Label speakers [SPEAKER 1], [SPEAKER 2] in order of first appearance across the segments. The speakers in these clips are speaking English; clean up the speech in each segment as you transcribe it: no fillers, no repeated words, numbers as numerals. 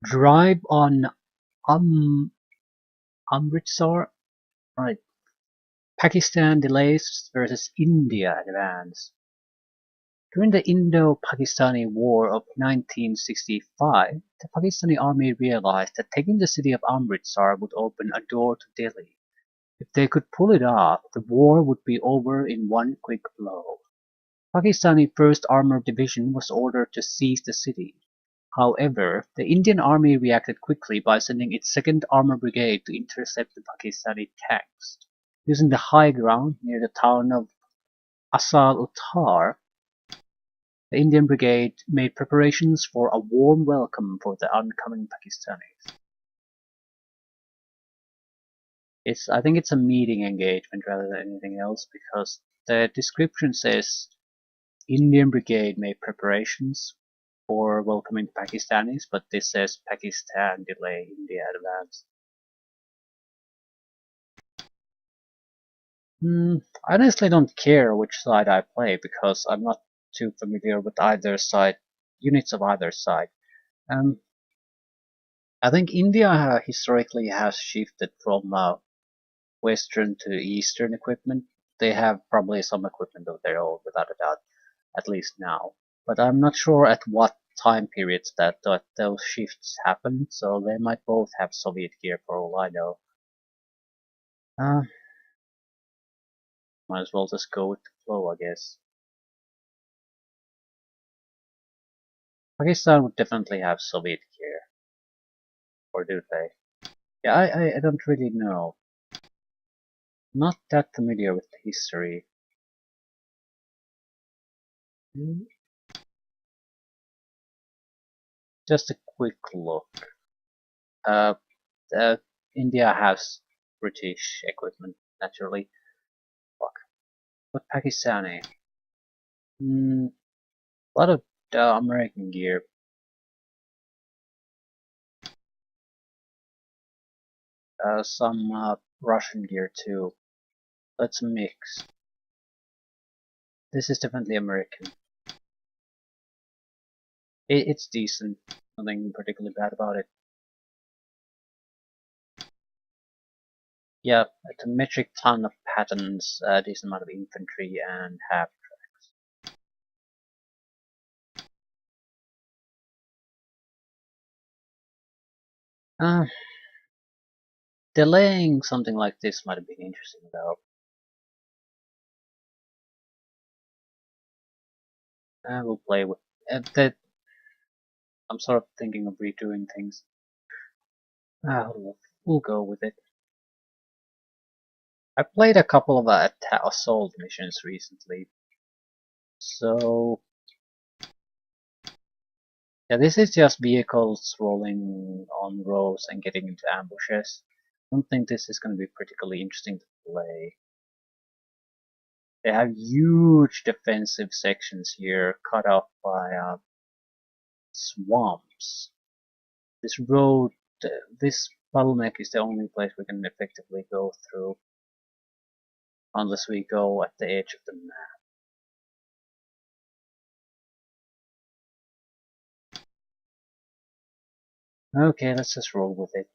[SPEAKER 1] Drive on um, Amritsar. Right. Pakistan delays versus India advance. During the Indo-Pakistani War of 1965, the Pakistani Army realized that taking the city of Amritsar would open a door to Delhi. If they could pull it off, the war would be over in one quick blow. Pakistani 1st Armor Division was ordered to seize the city. However, the Indian Army reacted quickly by sending its 2nd Armor Brigade to intercept the Pakistani tanks. Using the high ground near the town of Assal Uttar, the Indian Brigade made preparations for a warm welcome for the oncoming Pakistanis. I think it's a meeting engagement rather than anything else, because the description says Indian Brigade made preparations for welcoming Pakistanis, but this says Pakistan delay India advance. I honestly don't care which side I play, because I'm not too familiar with either side, units of either side. I think India historically has shifted from Western to Eastern equipment. They have probably some equipment of their own, without a doubt, at least now. But I'm not sure at what time periods that those shifts happen, so they might both have Soviet gear for all I know. Might as well just go with the flow, I guess. Pakistan would definitely have Soviet gear. Or do they? Yeah, I don't really know. Not that familiar with the history. Just a quick look. Uh, India has British equipment, naturally. Fuck. But Pakistani? A lot of American gear. Some Russian gear too. Let's mix. This is definitely American. It's decent. Nothing particularly bad about it. Yeah, it's a metric ton of patterns, a decent amount of infantry, and half tracks. Delaying something like this might have been interesting though. We'll play with that. I'm sort of thinking of redoing things. We'll go with it. I played a couple of assault missions recently, so yeah, this is just vehicles rolling on roads and getting into ambushes. I don't think this is going to be particularly interesting to play. They have huge defensive sections here, cut off by swamps. This road, this bottleneck is the only place we can effectively go through, unless we go at the edge of the map. Okay, let's just roll with it.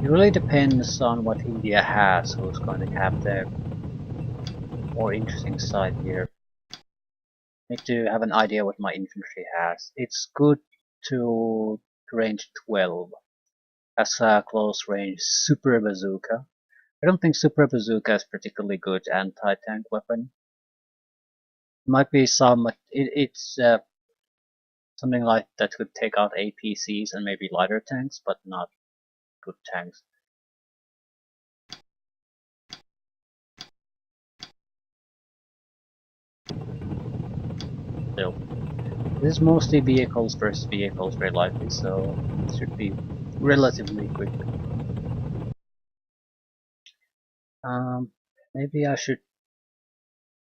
[SPEAKER 1] It really depends on what India has, who's going to have the more interesting side here. Need to have an idea what my infantry has. It's good to range 12 as a close range super bazooka. I don't think super bazooka is particularly good anti-tank weapon. Might be some. It's something like that could take out APCs and maybe lighter tanks, but not good tanks. Still, this is mostly vehicles versus vehicles, very likely, so it should be relatively quick. Maybe I should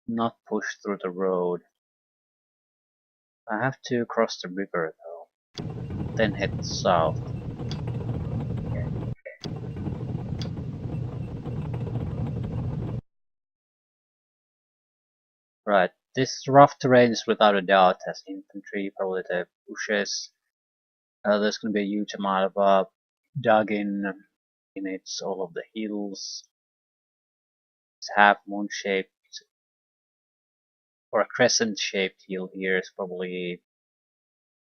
[SPEAKER 1] not push through the road. I have to cross the river though, then head south. Right, this rough terrain is without a doubt has infantry, probably the bushes. There's going to be a huge amount of dug in units, all of the hills. It's half moon shaped or a crescent shaped hill here is probably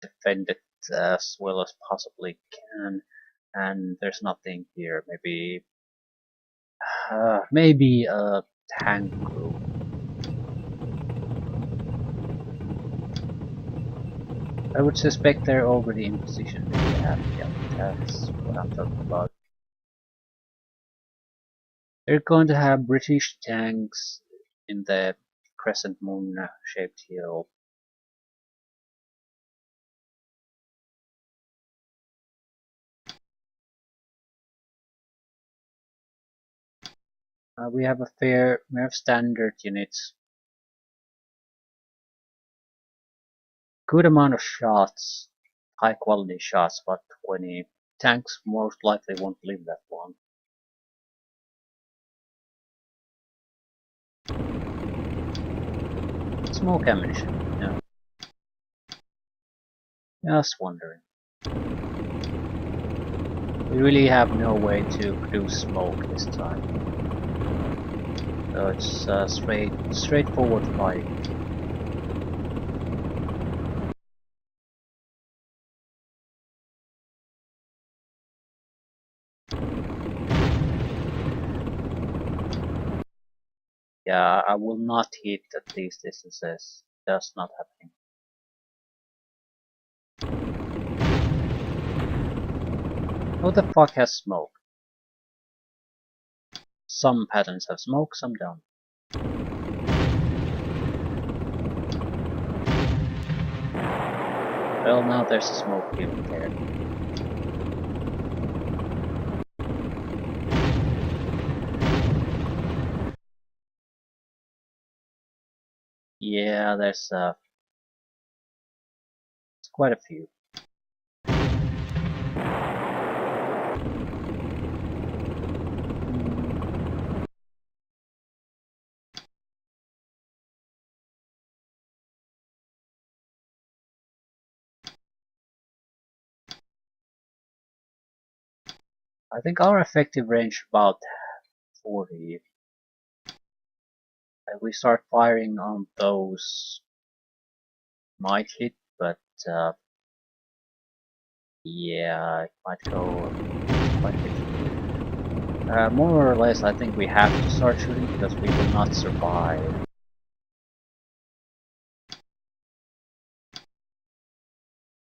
[SPEAKER 1] defended as well as possibly can. And there's nothing here. Maybe a tank crew. I would suspect they're already in position. Yeah, that's what I'm talking about. They're going to have British tanks in the crescent moon shaped hill. We have we have standard units. Good amount of shots, high quality shots, but 20 tanks most likely won't live that long. Smoke ammunition, yeah. Just wondering. We really have no way to produce smoke this time. So it's straightforward fighting. Yeah, I will not hit at these distances. That's not happening. Who the fuck has smoke? Some patterns have smoke, some don't. Well, now there's a smoke field there. Yeah, there's quite a few. I think our effective range about 40. If we start firing on those, might hit, but yeah, it might go quite a bit. More or less, I think we have to start shooting because we will not survive.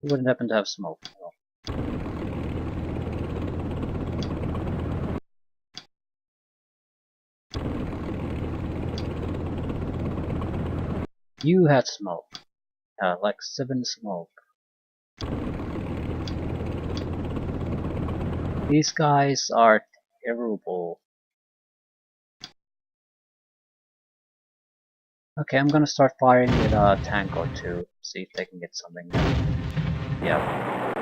[SPEAKER 1] We wouldn't happen to have smoke. No. You had smoke. Like 7 smoke. These guys are terrible. Okay, I'm gonna start firing with a tank or two, see if they can get something done. Yeah,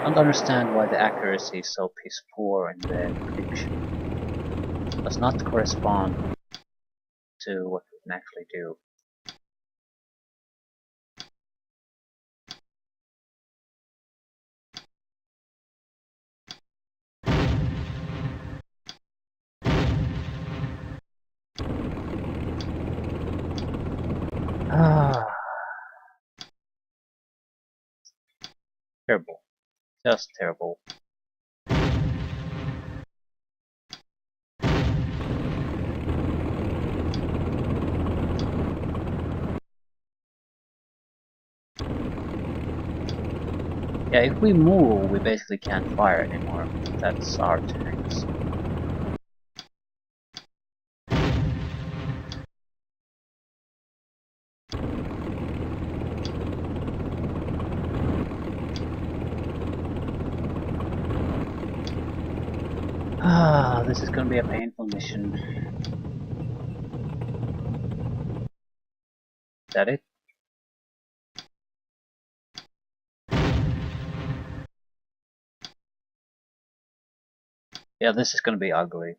[SPEAKER 1] I don't understand why the accuracy is so piss poor in the prediction. Does not correspond to what we can actually do. Ah, terrible. Just terrible. Yeah, if we move, we basically can't fire anymore. That's our tanks. Ah, this is gonna be a painful mission. Is that it? Yeah, this is gonna be ugly.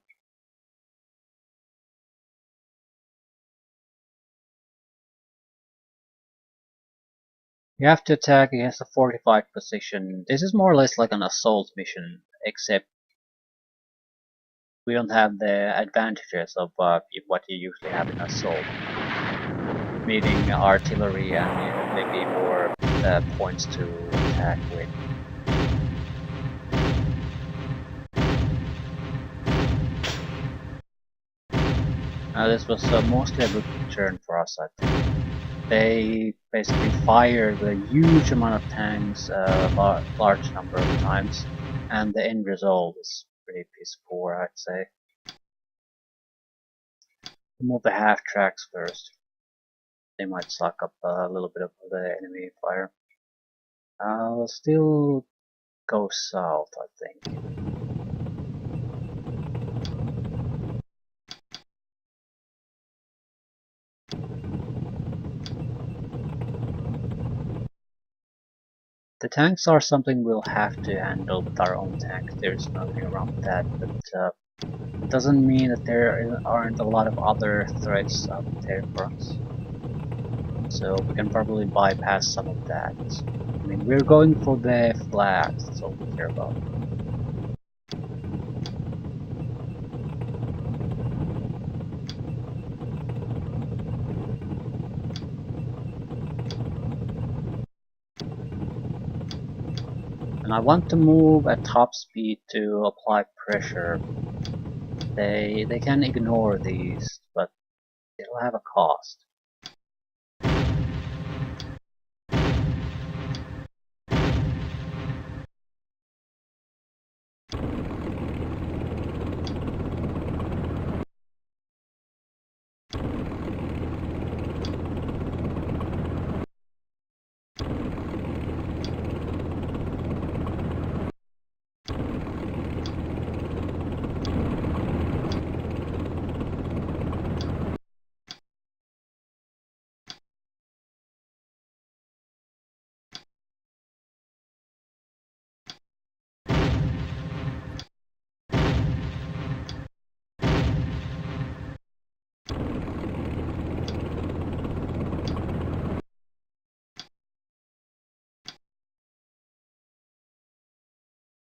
[SPEAKER 1] You have to attack against a fortified position. This is more or less like an assault mission, except we don't have the advantages of what you usually have in assault, meaning artillery and maybe more points to attack with. This was mostly a good turn for us, I think. They basically fired a huge amount of tanks a large number of times, and the end result is pretty piss poor, I'd say. Move the half tracks first. They might suck up a little bit of the enemy fire. I'll still go south, I think. The tanks are something we'll have to handle with our own tanks. There's nothing wrong with that, but it doesn't mean that there aren't a lot of other threats out there for us. So we can probably bypass some of that. I mean, we're going for the flags, that's all we care about. And I want to move at top speed to apply pressure. They can ignore these, but it'll have a cost.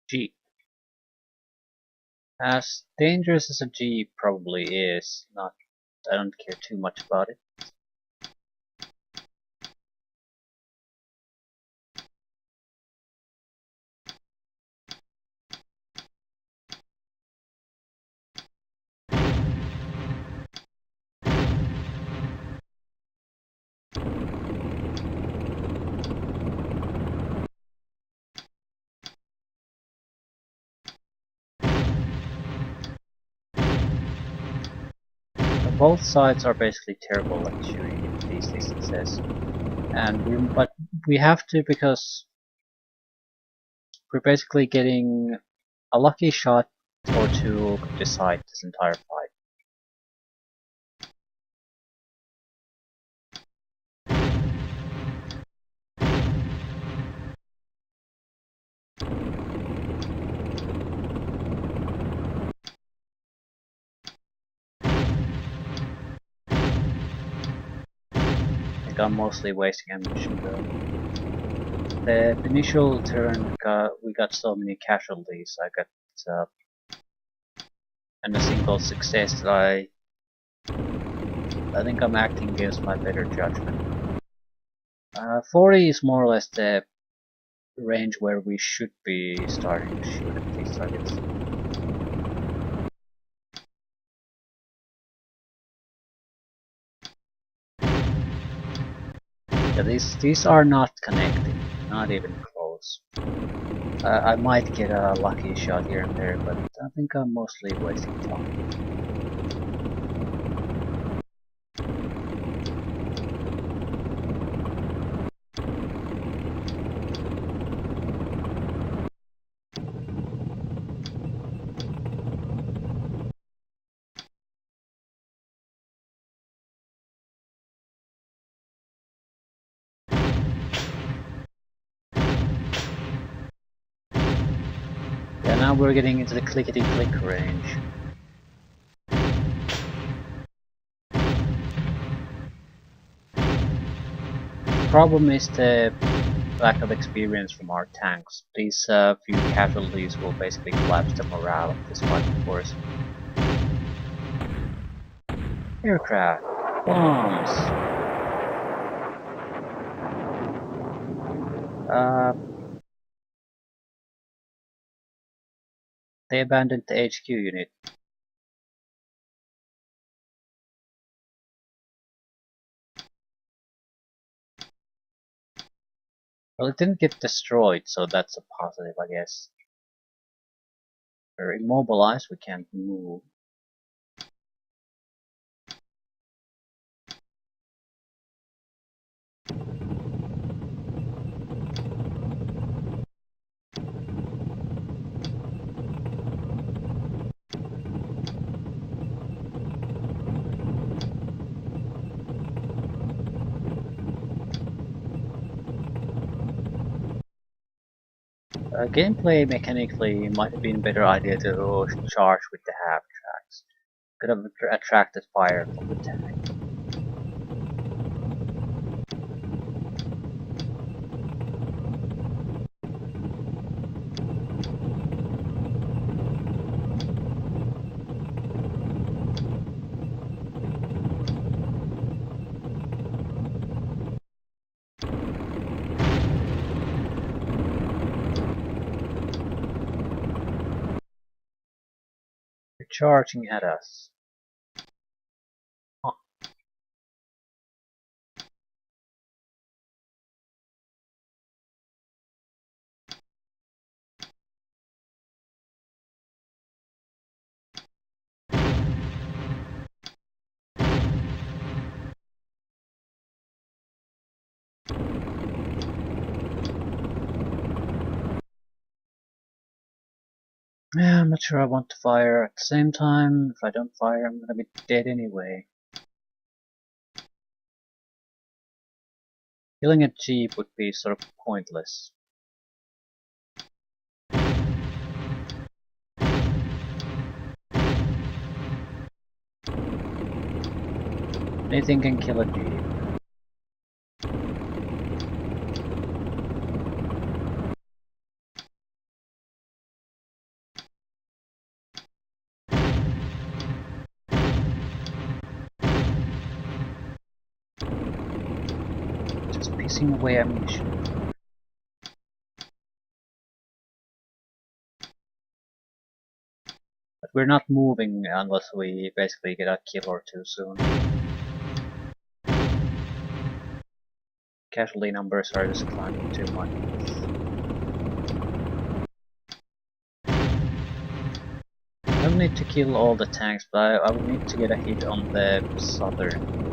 [SPEAKER 1] Jeep. As dangerous as a Jeep probably is, I don't care too much about it. Both sides are basically terrible at shooting these distances, but we have to because we're basically getting a lucky shot or two could decide this entire fight. I think I'm mostly wasting ammunition though. The initial turn we got so many casualties. I got and a single success that I think I'm acting against my better judgment. 40 is more or less the range where we should be starting to shoot at these targets. Yeah, these are not connecting, not even close. I might get a lucky shot here and there, but I think I'm mostly wasting time. Yeah, now we're getting into the clickety-click range. problem is the lack of experience from our tanks. These few casualties will basically collapse the morale of this fighting force. Aircraft, bombs. They abandoned the HQ unit. Well, it didn't get destroyed, so that's a positive, I guess. We're immobilized, we can't move. Gameplay mechanically might have been a better idea to charge with the half tracks. Could have attracted fire from the tank. They're charging at us. Huh. Yeah, I'm not sure I want to fire. At the same time, if I don't fire, I'm gonna be dead anyway. Killing a jeep would be sort of pointless. Anything can kill a jeep. Just pissing away ammunition. But we're not moving unless we basically get a kill or two soon. Casualty numbers are just climbing too much. I don't need to kill all the tanks, but I would need to get a hit on the southern.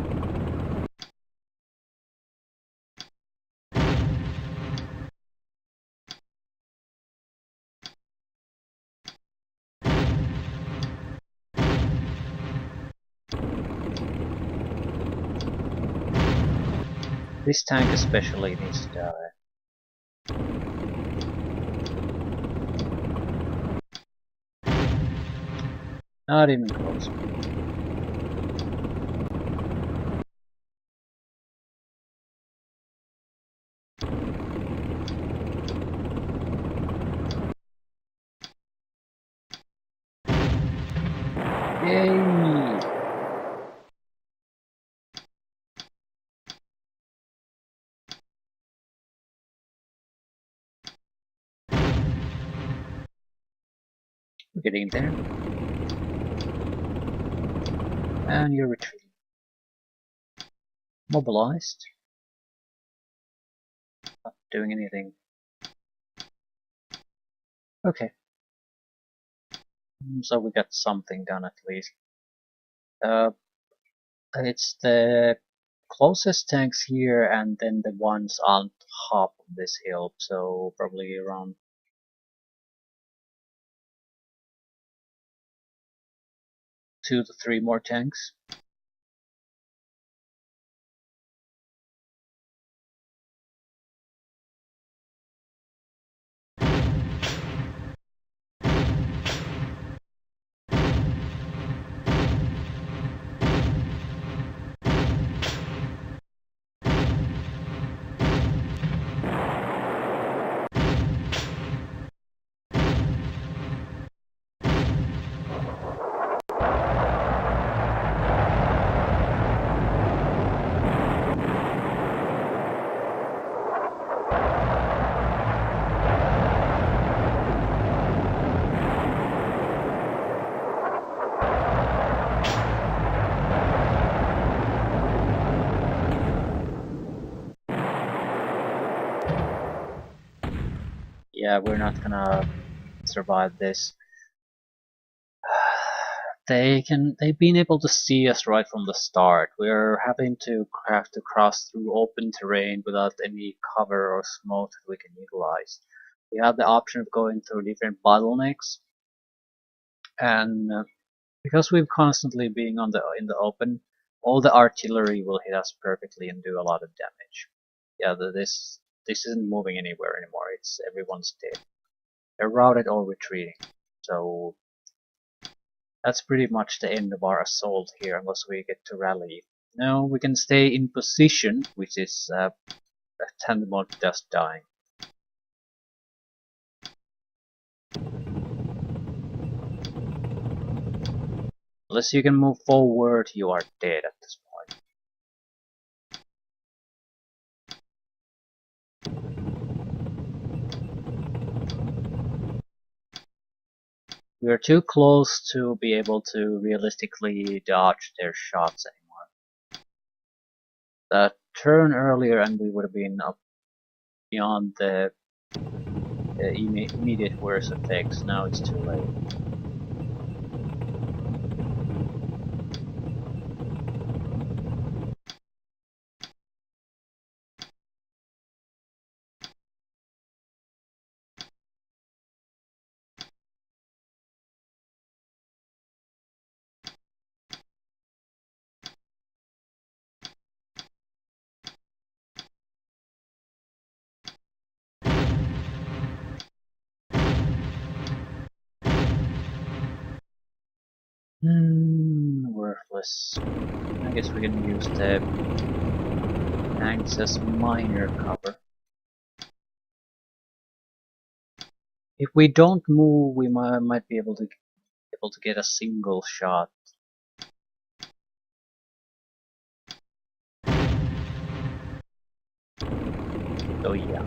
[SPEAKER 1] This tank especially needs to die. Not even close. Yay! We're getting there. And you're retreating. Mobilized. Not doing anything. Okay. So we got something done at least. It's the closest tanks here and then the ones on top of this hill, so probably around 2 to 3 more tanks. yeah, we're not gonna survive this. They've been able to see us right from the start. We're having to have to cross through open terrain without any cover or smoke that we can utilize. We have the option of going through different bottlenecks, and because we've constantly being in the open, all the artillery will hit us perfectly and do a lot of damage. Yeah, this isn't moving anywhere anymore. It's everyone's dead. They're routed or retreating. So that's pretty much the end of our assault here, unless we get to rally. No, we can stay in position, which is tantamount to just dying. Unless you can move forward, you are dead at this point. We are too close to be able to realistically dodge their shots anymore. That turn earlier and we would have been up beyond the immediate worst effects. Now it's too late. Worthless. I guess we can use the tanks as minor cover. If we don't move, we might be able to get a single shot. So yeah.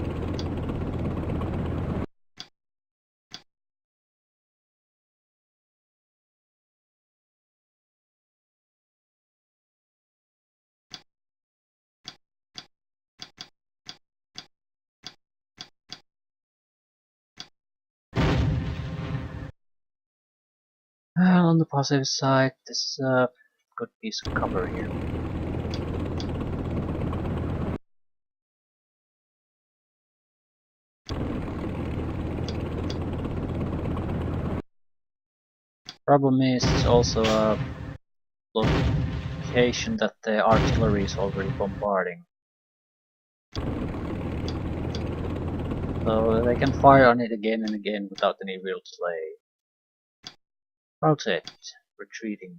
[SPEAKER 1] On the positive side, this is a good piece of cover here. Problem is, it's also a location that the artillery is already bombarding. So they can fire on it again and again without any real delay. Rotate. Retreating.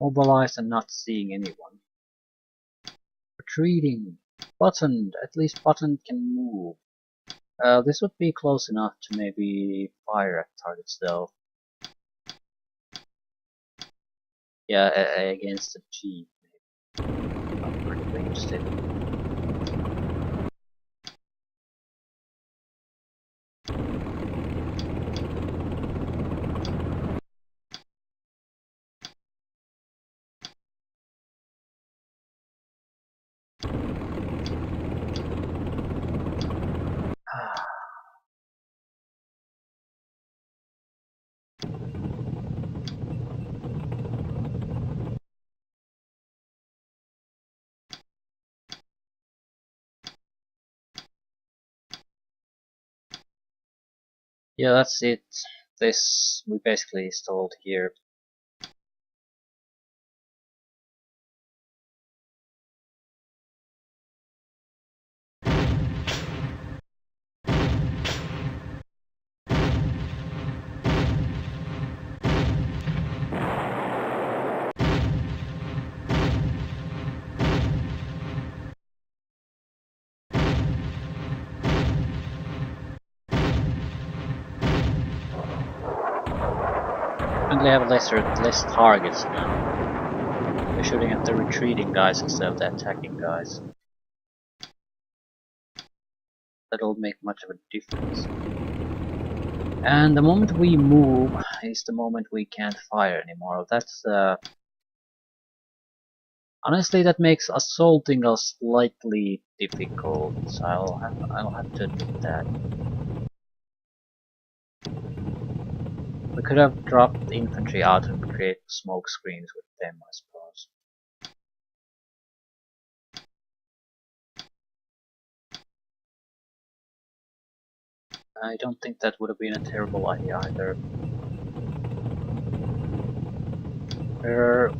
[SPEAKER 1] Mobilized and not seeing anyone. Retreating. Buttoned. At least Buttoned can move. This would be close enough to maybe fire at targets though. Yeah, against the Jeep. Not critically interested. Yeah, that's it. We basically stalled here. And they have less targets now. They're shooting at the retreating guys instead of the attacking guys. That'll make much of a difference. And the moment we move is the moment we can't fire anymore. That's Honestly, that makes assaulting us slightly difficult, so I'll have to admit that. We could have dropped the infantry out and created smoke screens with them, I suppose. I don't think that would have been a terrible idea either.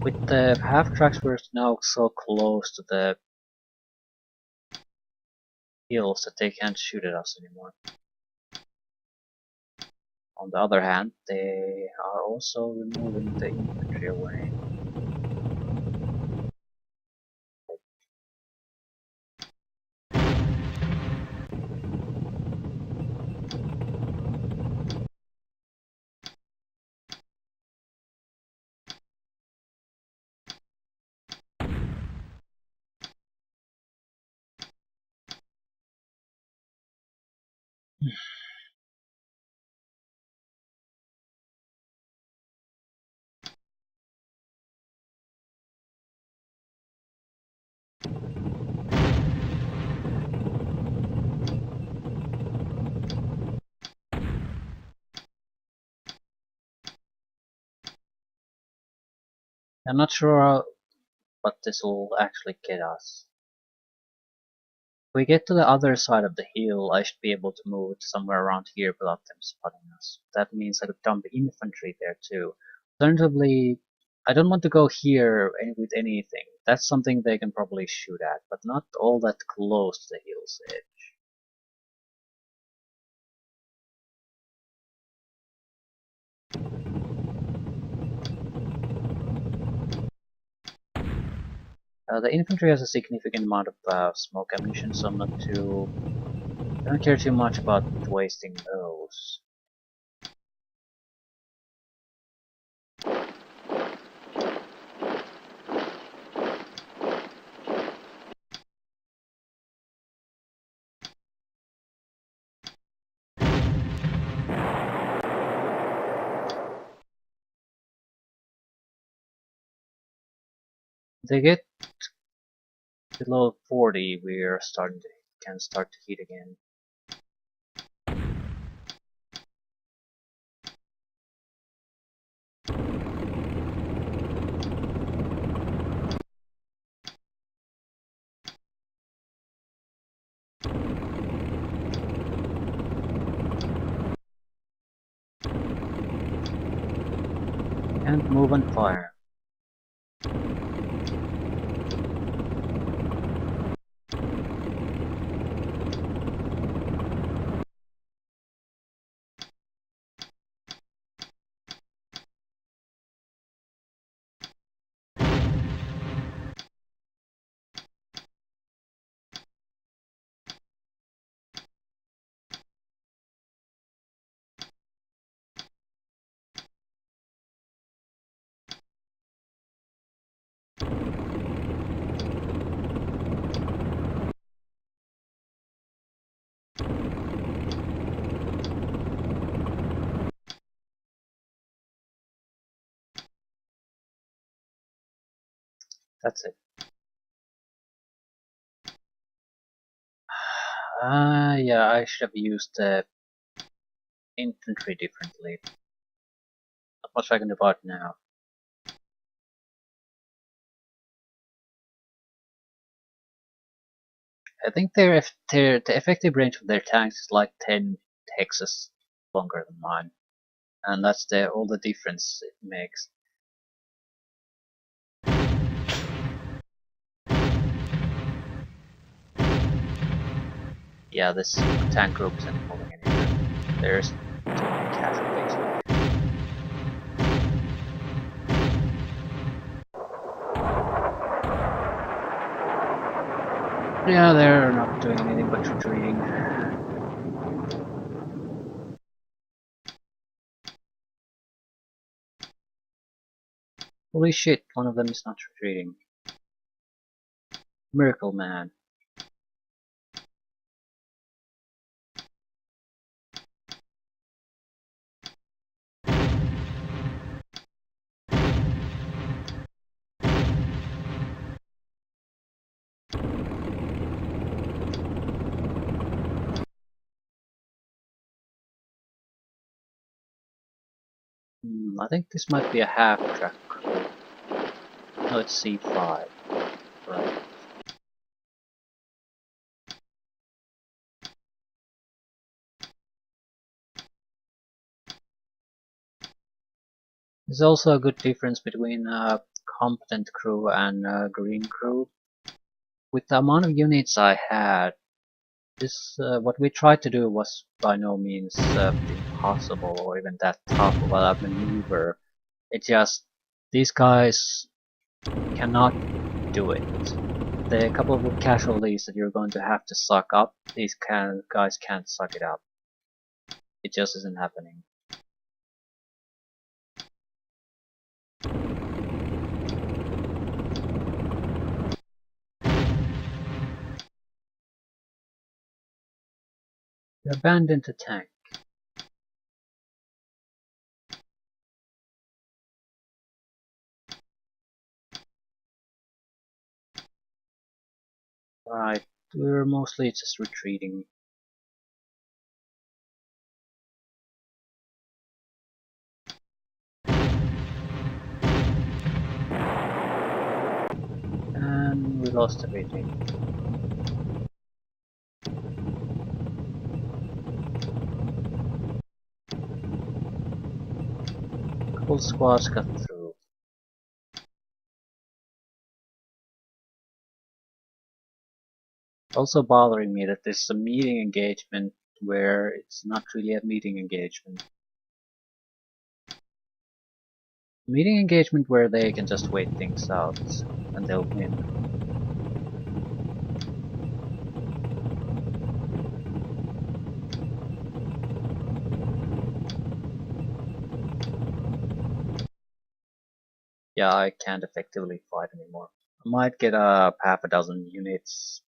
[SPEAKER 1] With the half tracks, we're now so close to the hills that they can't shoot at us anymore. On the other hand, they are also removing the infantry away. I'm not sure what this will actually get us. If we get to the other side of the hill, I should be able to move somewhere around here without them spotting us. That means I could dump infantry there too. Alternatively, I don't want to go here with anything. That's something they can probably shoot at, but not all that close to the hill's edge. The infantry has a significant amount of smoke ammunition, so I don't care too much about wasting those. They get below 40, we're can start to heat again. And move and fire. That's it. Yeah, I should have used the infantry differently. Not much I can do about it now. I think the effective range of their tanks is like 10 hexes longer than mine, and that's all the difference it makes. Yeah, this tank group isn't moving anywhere. There's too many casualties. Yeah, they're not doing anything but retreating. Holy shit, one of them is not retreating. Miracle Man. I think this might be a half-track crew. No, it's C5. Right. There's also a good difference between a competent crew and a green crew. With the amount of units I had, this what we tried to do was by no means impossible or even that tough of a maneuver. It just these guys cannot do it. The couple of casualties that you're going to have to suck up, these guys can't suck it up. It just isn't happening. You abandoned the tank. Right, we're mostly just retreating. And we lost a meeting. Couple squads got through. Also bothering me that there's a meeting engagement where it's not really a meeting engagement. Meeting engagement where they can just wait things out and they'll win. Yeah, I can't effectively fight anymore. I might get half a dozen units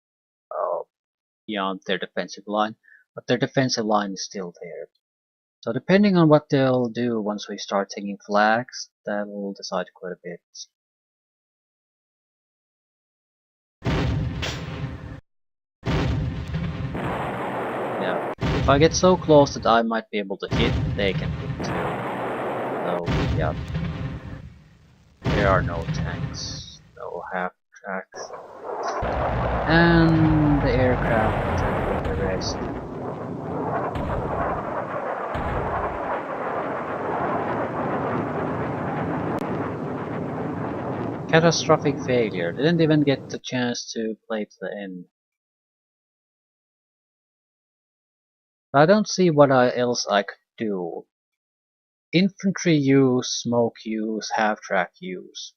[SPEAKER 1] beyond their defensive line, but their defensive line is still there. So depending on what they'll do once we start taking flags, that will decide quite a bit. Yeah, if I get so close that I might be able to hit, they can hit too. So yeah, there are no tanks, no half tracks, and the aircraft and the rest. Catastrophic failure. Didn't even get the chance to play to the end. I don't see what else I could do. Infantry use, smoke use, half-track use.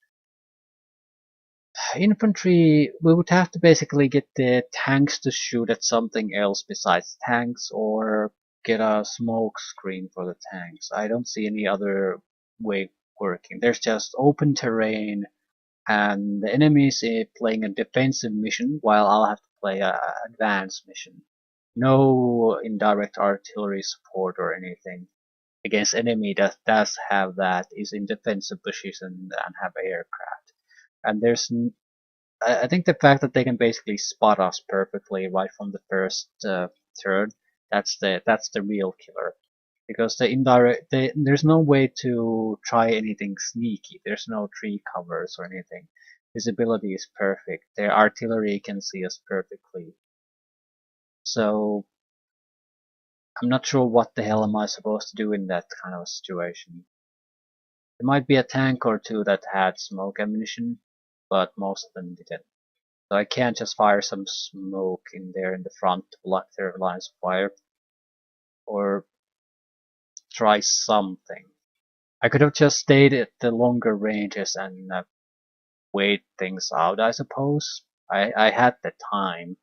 [SPEAKER 1] Infantry, we would have to basically get the tanks to shoot at something else besides tanks or get a smoke screen for the tanks. I don't see any other way working. There's just open terrain and the enemies playing a defensive mission while I'll have to play a advanced mission. No indirect artillery support or anything against enemy that does have that, is in defensive position and have aircraft. And I think the fact that they can basically spot us perfectly right from the first turn, that's the real killer. Because there's no way to try anything sneaky. There's no tree covers or anything. Visibility is perfect. Their artillery can see us perfectly. So I'm not sure what the hell am I supposed to do in that kind of situation. There might be a tank or two that had smoke ammunition, but most of them didn't. So I can't just fire some smoke in there in the front to block their lines of fire. Or try something. I could have just stayed at the longer ranges and wait things out, I suppose. I had the time.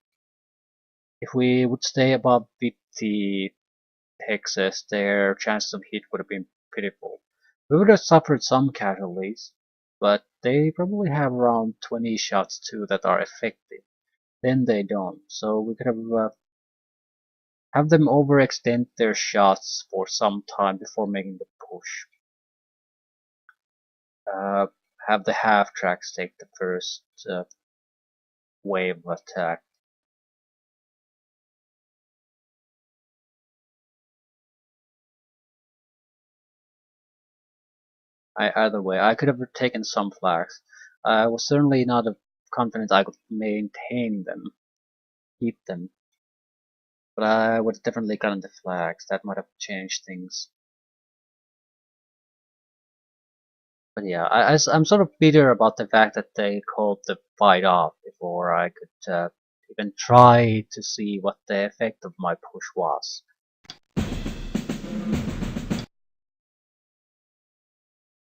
[SPEAKER 1] If we would stay above 50 hexes, their chances of hit would have been pitiful. We would have suffered some casualties, but they probably have around 20 shots too that are effective. Then they don't, so we could have them overextend their shots for some time before making the push. Have the half tracks take the first wave of attack. Either way, I could have taken some flags. I was certainly not confident I could maintain them, keep them, but I would have definitely gotten the flags. That might have changed things. But yeah, I'm sort of bitter about the fact that they called the fight off before I could even try to see what the effect of my push was.